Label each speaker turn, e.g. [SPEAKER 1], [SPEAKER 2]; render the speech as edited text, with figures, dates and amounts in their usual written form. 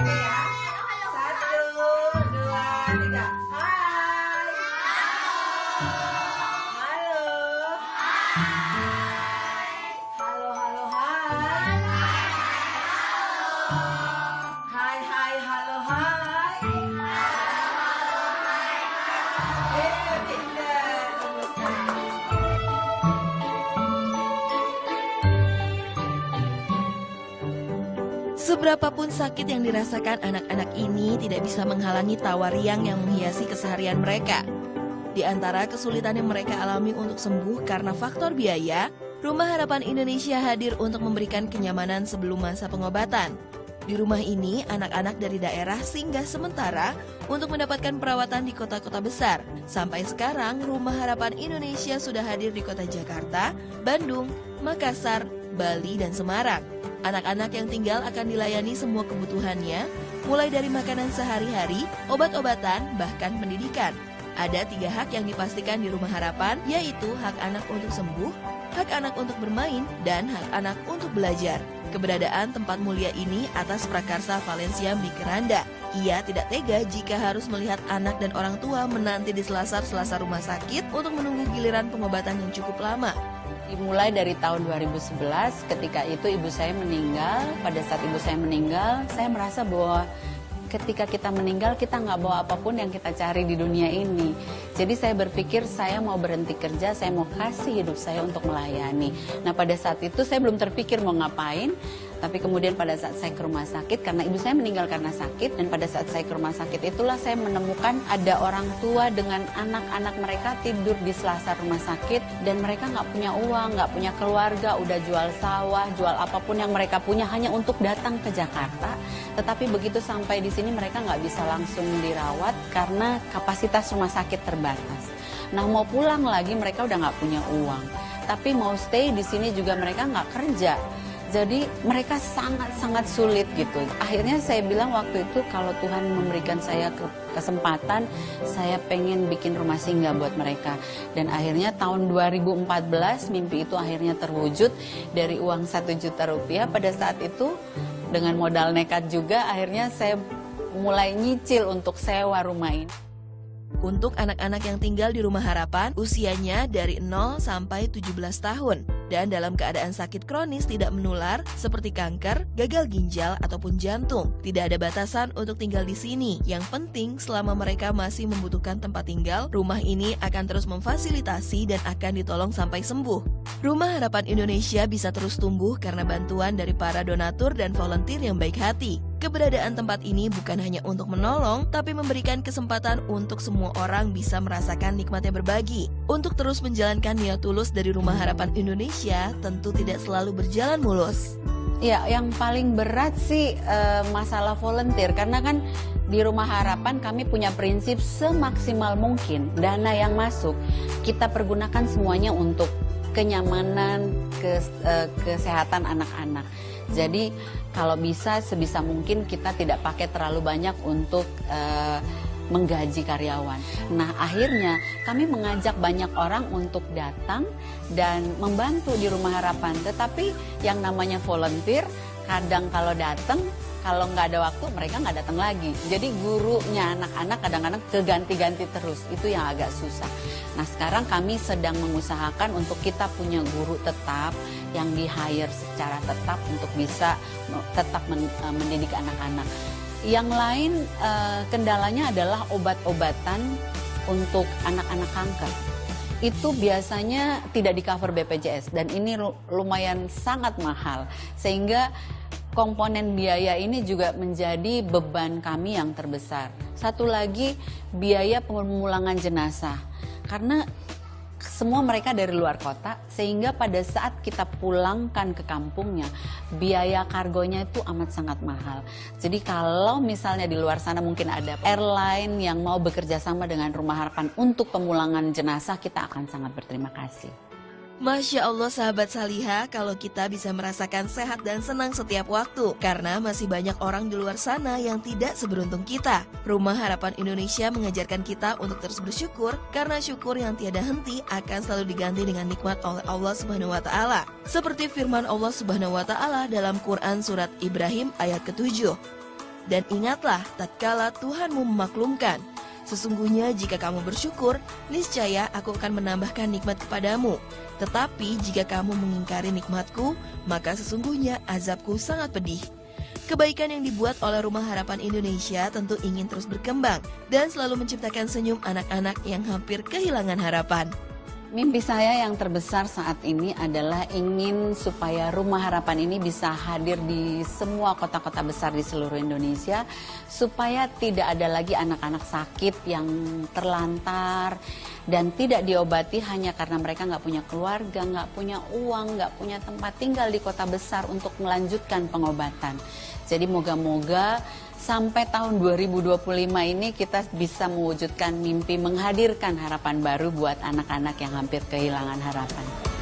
[SPEAKER 1] ya. Satu, dua, tiga. Hai. Halo. Halo, halo, hai. Hai, hai, halo, hai. Pindah.
[SPEAKER 2] Seberapapun sakit yang dirasakan anak-anak ini tidak bisa menghalangi tawa riang yang menghiasi keseharian mereka. Di antara kesulitan yang mereka alami untuk sembuh karena faktor biaya, Rumah Harapan Indonesia hadir untuk memberikan kenyamanan sebelum masa pengobatan. Di rumah ini, anak-anak dari daerah singgah sementara untuk mendapatkan perawatan di kota-kota besar. Sampai sekarang, Rumah Harapan Indonesia sudah hadir di kota Jakarta, Bandung, Makassar, Bali, dan Semarang. Anak-anak yang tinggal akan dilayani semua kebutuhannya, mulai dari makanan sehari-hari, obat-obatan, bahkan pendidikan. Ada 3 hak yang dipastikan di Rumah Harapan, yaitu hak anak untuk sembuh, hak anak untuk bermain, dan hak anak untuk belajar. Keberadaan tempat mulia ini atas prakarsa Valencia Mikeranda. Ia tidak tega jika harus melihat anak dan orang tua menanti di selasar-selasar rumah sakit untuk menunggu giliran pengobatan yang cukup lama.
[SPEAKER 3] Dimulai dari tahun 2011, ketika itu ibu saya meninggal. Pada saat ibu saya meninggal, saya merasa bahwa ketika kita meninggal, kita nggak bawa apapun yang kita cari di dunia ini. Jadi saya berpikir saya mau berhenti kerja, saya mau kasih hidup saya untuk melayani. Nah pada saat itu saya belum terpikir mau ngapain. Tapi kemudian pada saat saya ke rumah sakit, karena ibu saya meninggal karena sakit, dan pada saat saya ke rumah sakit itulah saya menemukan ada orang tua dengan anak-anak mereka tidur di selasar rumah sakit, dan mereka nggak punya uang, nggak punya keluarga, udah jual sawah, jual apapun yang mereka punya hanya untuk datang ke Jakarta. Tetapi begitu sampai di sini mereka nggak bisa langsung dirawat karena kapasitas rumah sakit terbatas. Nah mau pulang lagi mereka udah nggak punya uang, tapi mau stay di sini juga mereka nggak kerja. Jadi mereka sangat-sangat sulit gitu. Akhirnya saya bilang waktu itu kalau Tuhan memberikan saya kesempatan, saya pengen bikin rumah singgah buat mereka. Dan akhirnya tahun 2014 mimpi itu akhirnya terwujud dari uang 1 juta rupiah. Pada saat itu dengan modal nekat juga akhirnya saya mulai nyicil untuk sewa rumah ini.
[SPEAKER 2] Untuk anak-anak yang tinggal di Rumah Harapan, usianya dari 0 sampai 17 tahun. Dan dalam keadaan sakit kronis tidak menular seperti kanker, gagal ginjal, ataupun jantung. Tidak ada batasan untuk tinggal di sini. Yang penting selama mereka masih membutuhkan tempat tinggal, rumah ini akan terus memfasilitasi dan akan ditolong sampai sembuh. Rumah Harapan Indonesia bisa terus tumbuh karena bantuan dari para donatur dan volunteer yang baik hati. Keberadaan tempat ini bukan hanya untuk menolong, tapi memberikan kesempatan untuk semua orang bisa merasakan nikmatnya berbagi. Untuk terus menjalankan niat tulus dari Rumah Harapan Indonesia, tentu tidak selalu berjalan mulus.
[SPEAKER 3] Ya, yang paling berat sih masalah volunteer, karena kan di Rumah Harapan kami punya prinsip semaksimal mungkin dana yang masuk kita pergunakan semuanya untuk kenyamanan, kesehatan anak-anak. Jadi kalau bisa sebisa mungkin kita tidak pakai terlalu banyak untuk menggaji karyawan. Nah akhirnya kami mengajak banyak orang untuk datang dan membantu di Rumah Harapan. Tetapi yang namanya volunteer kadang kalau datang, kalau nggak ada waktu mereka nggak datang lagi. Jadi gurunya anak-anak kadang-kadang keganti-ganti terus, itu yang agak susah. Nah sekarang kami sedang mengusahakan untuk kita punya guru tetap yang di-hire secara tetap untuk bisa tetap mendidik anak-anak. Yang lain kendalanya adalah obat-obatan untuk anak-anak kanker. Itu biasanya tidak di-cover BPJS dan ini lumayan sangat mahal. Sehingga komponen biaya ini juga menjadi beban kami yang terbesar. Satu lagi biaya pemulangan jenazah. Karena semua mereka dari luar kota, sehingga pada saat kita pulangkan ke kampungnya, biaya kargonya itu amat sangat mahal. Jadi kalau misalnya di luar sana mungkin ada airline yang mau bekerja sama dengan Rumah Harapan untuk pemulangan jenazah, kita akan sangat berterima kasih.
[SPEAKER 2] Masya Allah sahabat Salihah, kalau kita bisa merasakan sehat dan senang setiap waktu, karena masih banyak orang di luar sana yang tidak seberuntung kita. Rumah Harapan Indonesia mengajarkan kita untuk terus bersyukur, karena syukur yang tiada henti akan selalu diganti dengan nikmat oleh Allah Subhanahu wa Ta'ala. Seperti firman Allah Subhanahu wa Ta'ala dalam Quran Surat Ibrahim ayat ke-7. Dan ingatlah, tatkala Tuhanmu memaklumkan, sesungguhnya jika kamu bersyukur, niscaya aku akan menambahkan nikmat kepadamu. Tetapi jika kamu mengingkari nikmatku, maka sesungguhnya azabku sangat pedih. Kebaikan yang dibuat oleh Rumah Harapan Indonesia tentu ingin terus berkembang dan selalu menciptakan senyum anak-anak yang hampir kehilangan harapan.
[SPEAKER 3] Mimpi saya yang terbesar saat ini adalah ingin supaya Rumah Harapan ini bisa hadir di semua kota-kota besar di seluruh Indonesia, supaya tidak ada lagi anak-anak sakit yang terlantar dan tidak diobati hanya karena mereka nggak punya keluarga, nggak punya uang, nggak punya tempat tinggal di kota besar untuk melanjutkan pengobatan. Jadi moga-moga sampai tahun 2025 ini kita bisa mewujudkan mimpi menghadirkan harapan baru buat anak-anak yang hampir kehilangan harapan.